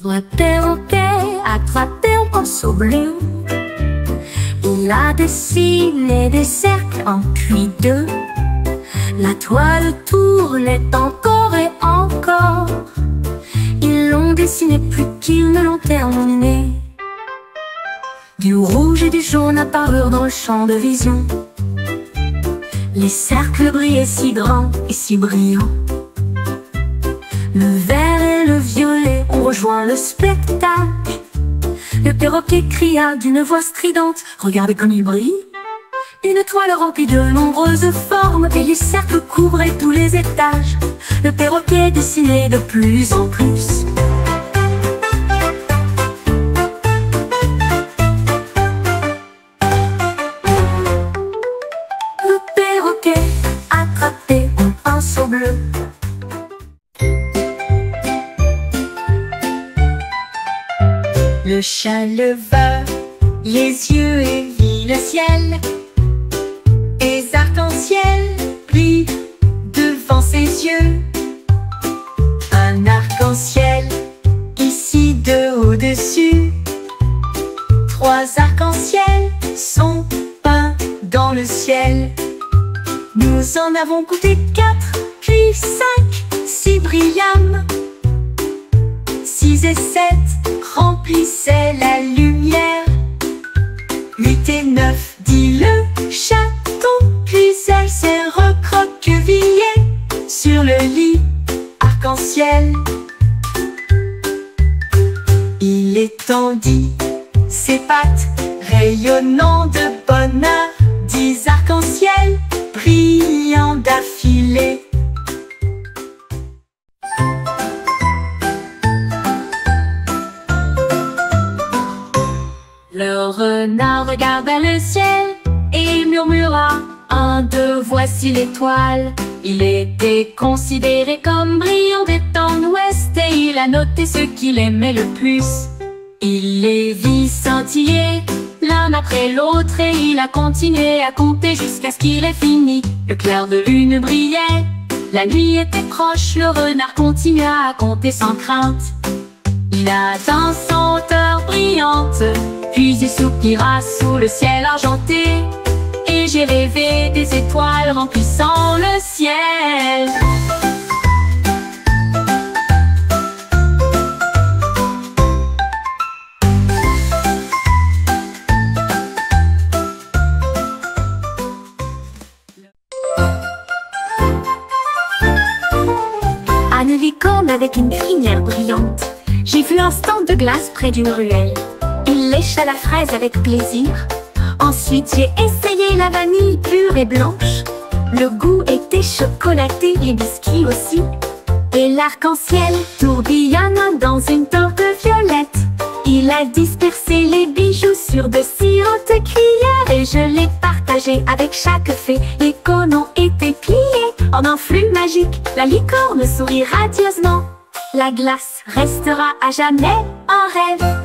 Le perroquet attrapé un pinceau bleu, il a dessiné des cercles en cuit d'œuf. La toile tournait encore et encore. Ils l'ont dessiné plus qu'ils ne l'ont terminé. Du rouge et du jaune apparurent dans le champ de vision. Les cercles brillaient si grands et si brillants. Le vert et le violet ont rejoint le spectacle. Le perroquet cria d'une voix stridente: regardez comme il brille! Une toile remplie de nombreuses formes, et les cercles couvraient tous les étages. Le perroquet dessinait de plus en plus. Le perroquet attrapait un pinceau bleu. Le chat leva les yeux et vit le ciel. Et arcs-en-ciel brille devant ses yeux. Un arc-en-ciel ici de au-dessus. 3 arcs-en-ciel sont peints dans le ciel. Nous en avons goûté 4, puis 5, si brillâmes. 6 et 7 remplissaient la lumière. 8 et 9 dit le chaton, puis elle s'est recroquevillée sur le lit arc-en-ciel. Il étendit ses pattes rayonnant de bonheur. 10 arcs-en-ciel brillants d'affilée. Le renard regarda le ciel et murmura: 1, 2, voici l'étoile. Il était considéré comme brillant des temps d'ouest, et il a noté ce qu'il aimait le plus. Il les vit scintiller l'un après l'autre, et il a continué à compter jusqu'à ce qu'il ait fini. Le clair de lune brillait, la nuit était proche. Le renard continua à compter sans crainte. Il atteint son hauteur brillante, puis il soupira sous le ciel argenté. Et j'ai rêvé des étoiles remplissant le ciel. À une licorne avec une crinière brillante, j'ai vu un stand de glace près d'une ruelle. Il lécha la fraise avec plaisir. Ensuite j'ai essayé la vanille pure et blanche. Le goût était chocolaté, les biscuits aussi. Et l'arc-en-ciel tourbillonna dans une torte violette. Il a dispersé les bijoux sur de si hautes cuillères, et je les partageais avec chaque fée. Les cônes ont été pliés en un flux magique. La licorne sourit radieusement. La glace restera à jamais un rêve.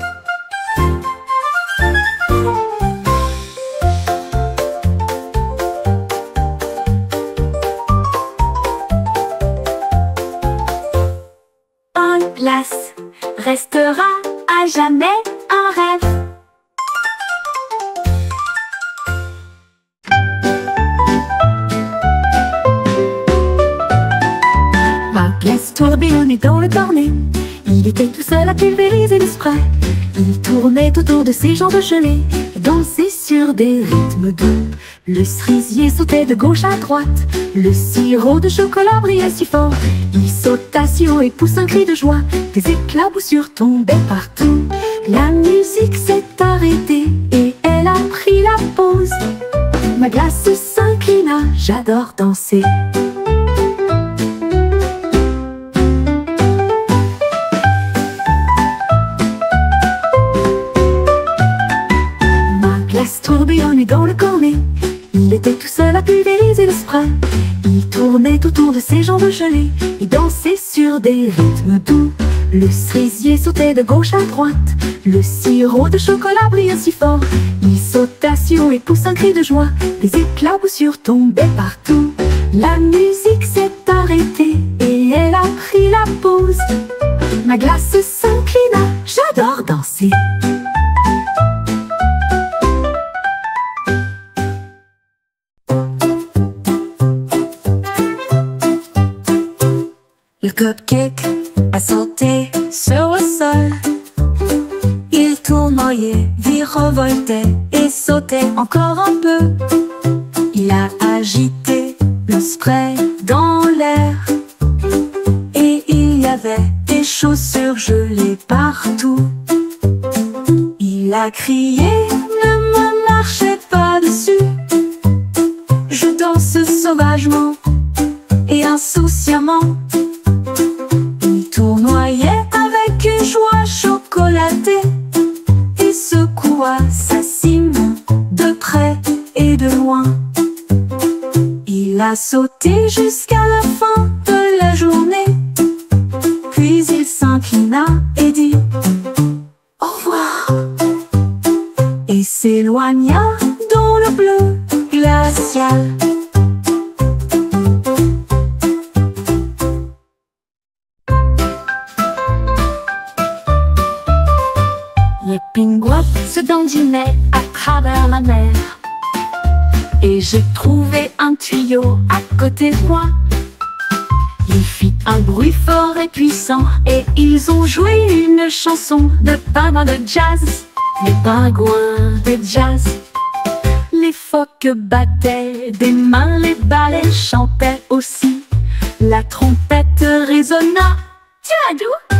Une glace restera à jamais un rêve. Ma glace tourbillonnait dans le cornet. Il était tout seul à pulvériser le spray. Il tournait autour de ses jambes gelées, dansait sur des rythmes doux. Le cerisier sautait de gauche à droite. Le sirop de chocolat brillait si fort. Il sauta si haut et poussa un cri de joie. Des éclaboussures tombaient partout. La musique s'est arrêtée et elle a pris la pause. Ma glace s'inclina, j'adore danser. Ma glace tourbillonnait dans le cornet. Il était tout seul à pulvériser le spray. Il tournait autour de ses jambes gelées et dansait sur des rythmes doux. Le cerisier sautait de gauche à droite. Le sirop de chocolat brillait si fort. Il sauta si haut et poussa un cri de joie. Des éclaboussures tombaient partout. La musique s'est arrêtée et elle a pris la pause. Ma glace s'inclina, danser. Le cupcake a sauté sur le sol. Il tournoyait, virevoltait et sautait encore un peu. Il a agité le spray dans l'air. Et il y avait des chaussures gelées partout. Il a crié, ne me marchez pas dessus. Je danse sauvagement et insouciamment. Il tournoyait avec une joie chocolatée et secoua sa cime de près et de loin. Il a sauté jusqu'à la fin de la journée. Puis il s'inclina et dit au revoir et s'éloigna dans le bleu glacial. Les pingouins se dandinaient à travers la mer. Et j'ai trouvé un tuyau à côté de moi. Il fit un bruit fort et puissant et ils ont joué une chanson de pingouins de jazz. Les pingouins de jazz. Les phoques battaient des mains, les balais chantaient aussi. La trompette résonna. Tiens d'où?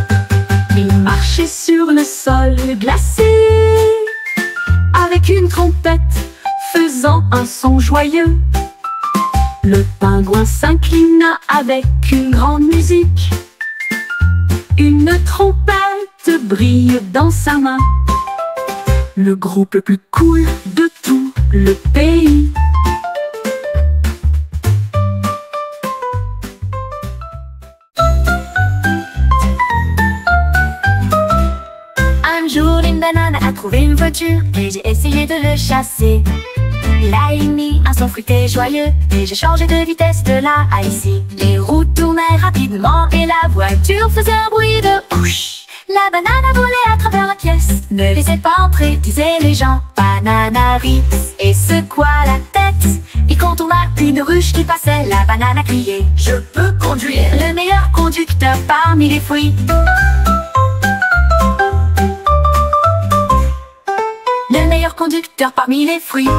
Ils marchaient sur le sol glacé avec une trompette faisant un son joyeux. Le pingouin s'inclina avec une grande musique. Une trompette brille dans sa main. Le groupe le plus cool de tout le pays. Un jour, une banane a trouvé une voiture et j'ai essayé de le chasser. Il a émis un son fruité joyeux et j'ai changé de vitesse de là à ici. Les roues tournaient rapidement et la voiture faisait un bruit de ouch. La banane a volé à travers la pièce. Ne laissez pas entrer, disaient les gens. Banana rit et secoua la tête. Et quand on a une ruche qui passait, la banane a crié: je peux conduire. Le meilleur conducteur parmi les fruits. Le meilleur conducteur parmi les fruits.